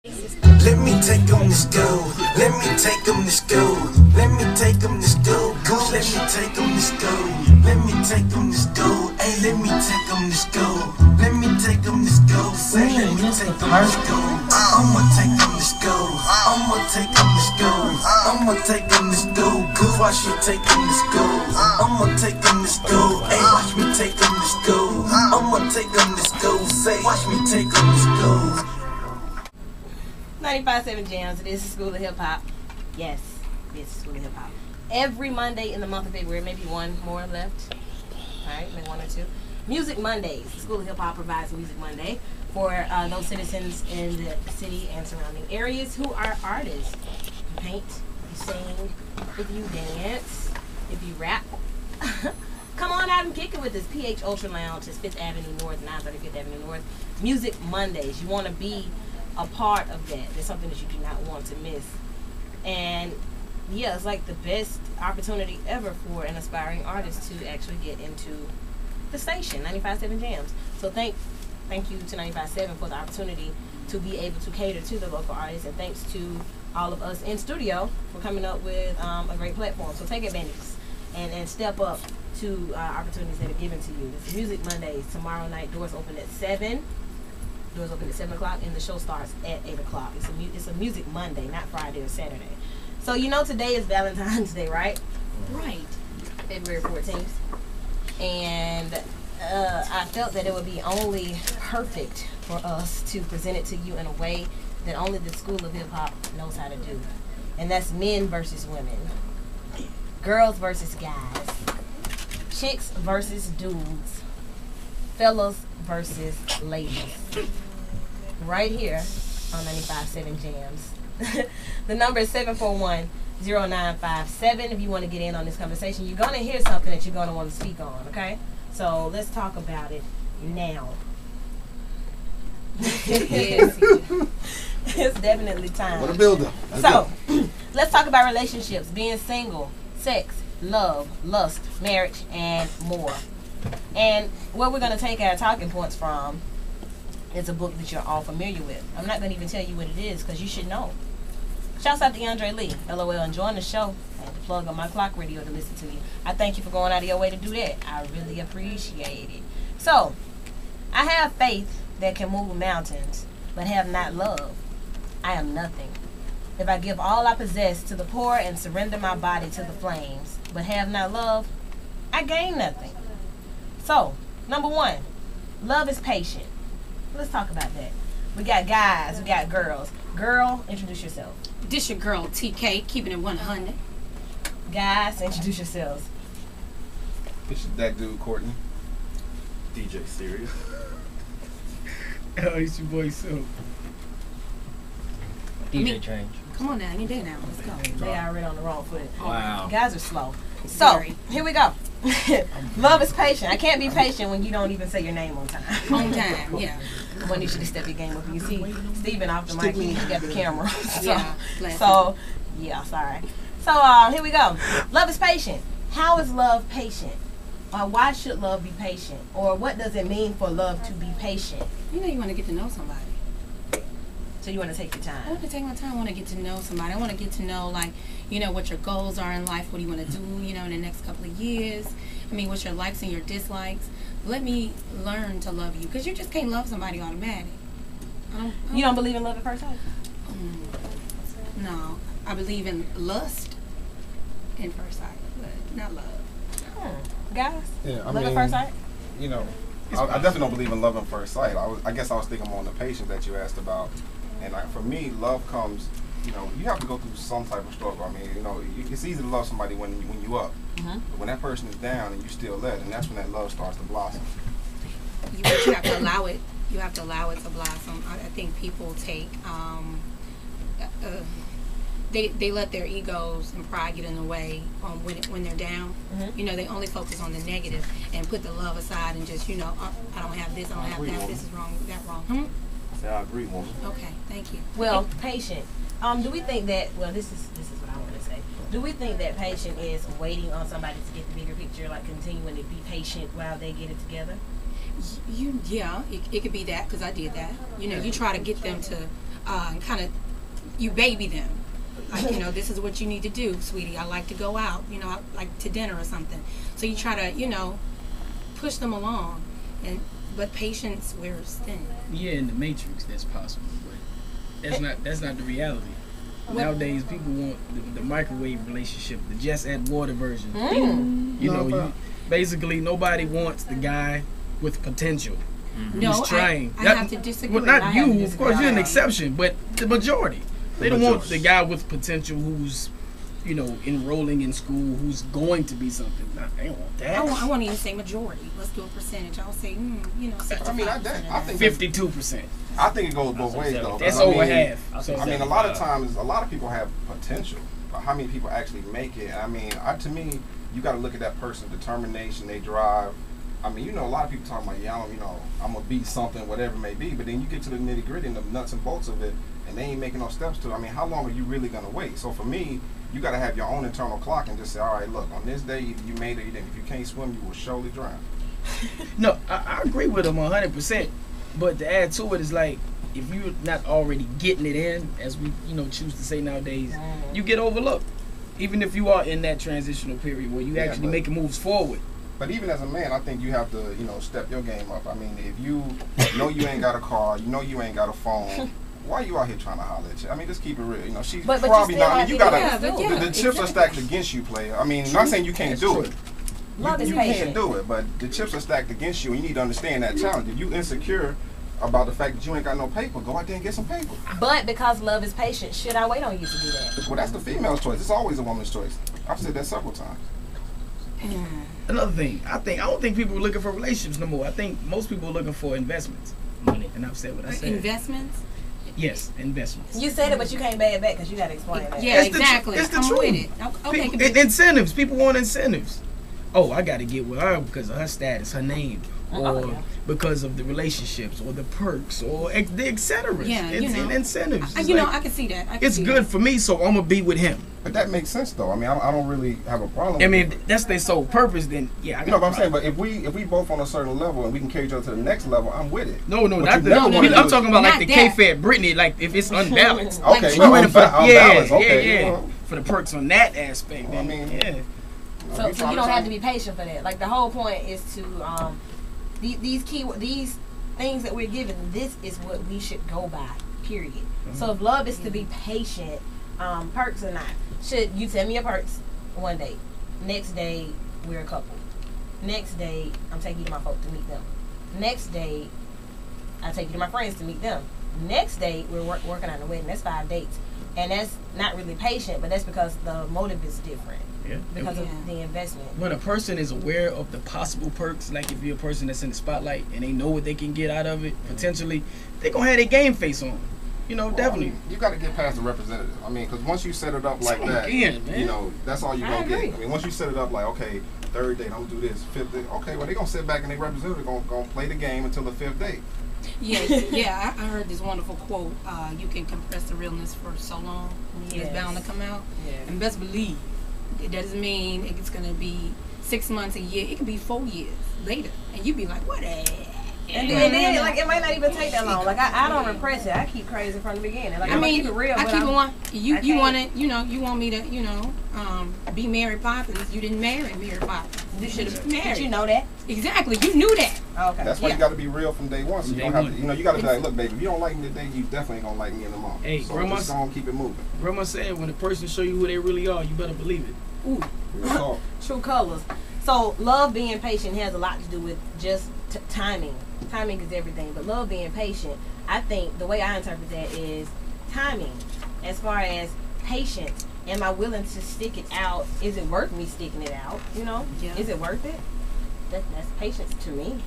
Let me take them to school. Let me take them to school. Let me take them to school. Let me take them to school. Let me take them to school. Hey, let me take them to school. Let me take them to school. Say, let me take them to school. I'ma take them to school. I'ma take them to school. I'ma take them to school. Cause watch me take them to school. I'ma take them to school. Hey, watch me take them to school. I'ma take them to school. Say, watch me take them to school. 95.7 Jams. This is School of Hip Hop. Yes, this is School of Hip Hop. Every Monday in the month of February, maybe one more left. Alright, maybe one or two. Music Mondays. School of Hip Hop provides Music Monday for those citizens in the city and surrounding areas who are artists. You paint, you sing, if you dance, if you rap. Come on out and kick it with us. PH Ultra Lounge is 5th Avenue North, 935th Avenue North. Music Mondays. You want to be a part of that. It's something that you do not want to miss. And yeah, it's like the best opportunity ever for an aspiring artist to actually get into the station, 95.7 Jams. So thank you to 95.7 for the opportunity to be able to cater to the local artists, and thanks to all of us in studio for coming up with a great platform. So take advantage and step up to opportunities that are given to you. It's Music Mondays. Tomorrow night, doors open at 7. Doors open at 7 o'clock, and the show starts at 8 o'clock. It's a Music Monday, not Friday or Saturday. So you know today is Valentine's Day, right? Right. February 14th. And I felt that it would be only perfect for us to present it to you in a way that only the School of Hip Hop knows how to do. And that's men versus women. Girls versus guys. Chicks versus dudes. Fellas versus ladies. Right here on 95.7 Jams. The number is 741-0957 if you want to get in on this conversation. You're going to hear something that you're going to want to speak on, okay? So let's talk about it now. Yes. It's definitely time. What a builder. So, let's talk about relationships, being single, sex, love, lust, marriage, and more. And where we're going to take our talking points from is a book that you're all familiar with. I'm not going to even tell you what it is because you should know. Shouts out to Andre Lee, LOL, enjoying the show. I had to plug on my clock radio to listen to you. I thank you for going out of your way to do that. I really appreciate it. So, I have faith that can move mountains, but have not love. I am nothing. If I give all I possess to the poor and surrender my body to the flames, but have not love, I gain nothing. So, number one, love is patient. Let's talk about that. We got guys, we got girls. Girl, introduce yourself. This your girl TK, keeping it 100. Guys, introduce yourselves. This is that dude, Courtney. DJ Serious. Oh, it's your boy Sue. DJ Change. Come on now, you there now. Let's go. They already on the wrong foot. Wow. Guys are slow. So, here we go. Love is patient. I can't be patient when you don't even say your name on time. On time, yeah. When you should step your game up. You see, Steven off the mic, he got the camera. Yeah. Sorry. So, here we go. Love is patient. How is love patient? Why should love be patient? Or what does it mean for love to be patient? You know you want to get to know somebody. So you want to take your I time. want to take my time. I want to get to know somebody. I want to get to know, like, you know, what your goals are in life. What do you want to do, you know, in the next couple of years? I mean, what's your likes and your dislikes? Let me learn to love you. Because you just can't love somebody automatic. You don't believe in love at first sight? No. I believe in lust in first sight, but not love. Guys? Yeah, Love at first sight? You know, I definitely don't believe in love at first sight. I guess I was thinking more on the patience that you asked about. And for me, love comes, you know, you have to go through some type of struggle. I mean, you know, it's easy to love somebody when you up. Mm-hmm. But when that person is down and you still let, and that's when that love starts to blossom. You have to allow it. You have to allow it to blossom. I think people take, they let their egos and pride get in the way when they're down. Mm-hmm. You know, they only focus on the negative and put the love aside and just, you know, I don't have this, I don't have that, this is wrong, that wrong. I agree, woman. Okay, thank you. Well, patient. Do we think that? Well, this is what I want to say. Do we think that patient is waiting on somebody to get the bigger picture, like continuing to be patient while they get it together? Yeah, it could be that, because I did that. You know, you try to get them to kind of you baby them. Like, you know, this is what you need to do, sweetie. I like to go out, you know, like to dinner or something. So you try to, you know, push them along. But patience wears thin. Yeah, in the Matrix, that's possible, but that's not the reality. Nowadays, people want the microwave relationship, the just add water version. You know, basically nobody wants the guy with potential. No, who's trying. I have to disagree. Well, not you, of course, you're an exception, but the majority. They don't want the guy with potential who's, you know, enrolling in school, who's going to be something. Nah, they don't want that. I won't even say majority. Let's do a percentage. I'll say, you know, 65%. I mean, I think 52%. I think it goes both ways though. That's I mean, over half. So I mean, a lot of times, a lot of people have potential, but how many people actually make it? I mean, to me, you got to look at that person's determination, they drive. I mean, you know, a lot of people talking about, yeah, I'm gonna beat something, whatever it may be. But then you get to the nitty gritty and the nuts and bolts of it, and they ain't making no steps to it. I mean, how long are you really gonna wait? So for me, you got to have your own internal clock and just say, all right, look, on this day you made it. If you can't swim, you will surely drown. No, I agree with him 100%. But to add to it is like, if you're not already getting it in, as we choose to say nowadays, you get overlooked. Even if you are in that transitional period where you actually making moves forward. But even as a man, I think you have to, step your game up. I mean, if you know you ain't got a car, you know you ain't got a phone, why are you out here trying to holler at you? I mean, just keep it real. She's probably not. I mean, you gotta. The chips are stacked against you, player. I mean, not saying you can't do it. You can't do it, but the chips are stacked against you, and you need to understand that challenge. If you insecure about the fact that you ain't got no paper, go out there and get some paper. But because love is patient, should I wait on you to do that? Well, that's the female's choice. It's always a woman's choice. I've said that several times. Another thing, I don't think people are looking for relationships no more. I think most people are looking for investments, money, and I've said what I said. Investments? Yes, investments. You said it, but you can't pay it back because you got to explain that. Yeah, exactly. It's the truth. Okay, incentives. People want incentives. Oh, I got to get with her because of her status, her name, or because of the relationships, or the perks, or the etc. Yeah, it's incentives. I can see that. It's good for me, so I'm gonna be with him. But that makes sense, though. I mean, I don't really have a problem. I mean, that's their sole purpose. Then, yeah, I but I'm saying, but if we both on a certain level and we can carry each other to the next level, I'm with it. No, not the. I'm talking about like the K-Fed Britney, like if it's unbalanced. Okay, unbalanced. Yeah. For the perks on that aspect, then, So you don't have to be patient for that. Like the whole point is to these things that we're given. This is what we should go by. Period. So if love is to be patient, perks or not, should you tell me your perks one day, next day we're a couple, next day I'm taking you to my folks to meet them, next day I take you to my friends to meet them, next day we're working on the wedding. That's 5 dates, and that's not really patient, but that's because the motive is different. Yeah. Because of the investment. When a person is aware of the possible perks, like if you're a person that's in the spotlight and they know what they can get out of it, potentially, they're going to have their game face on. Definitely. You got to get past the representative. I mean, because once you set it up like that, that's all you're going to get. I mean, once you set it up like, okay, third date, I'm going to do this, fifth date, okay, well, they're going to sit back and their representative going to play the game until the 5th date. Yeah, I heard this wonderful quote, you can compress the realness for so long, it's bound to come out. And best believe, it doesn't mean it's going to be 6 months, a year. It could be 4 years later. And you be like, what And then, like, it might not even take that long. Like, I don't repress it. I keep crazy from the beginning. Like, I keep it real. I keep it one. You want it, you want me to, be Mary Poppins. You didn't marry Mary Poppins. You should have married. Did you know that? Exactly. You knew that. Okay. That's why you got to be real from day one. So you don't have to, you got to be like, look, baby, if you don't like me today, you definitely ain't going to like me in the morning. Hey, so grandma, just don't keep it moving. Grandma said, when a person show you who they really are, you better believe it. Ooh. True colors. So, love being patient has a lot to do with just timing. Timing is everything, but love being patient, I think the way I interpret that is timing. As far as patience, am I willing to stick it out? Is it worth me sticking it out? Yeah. Is it worth it? That's patience to me.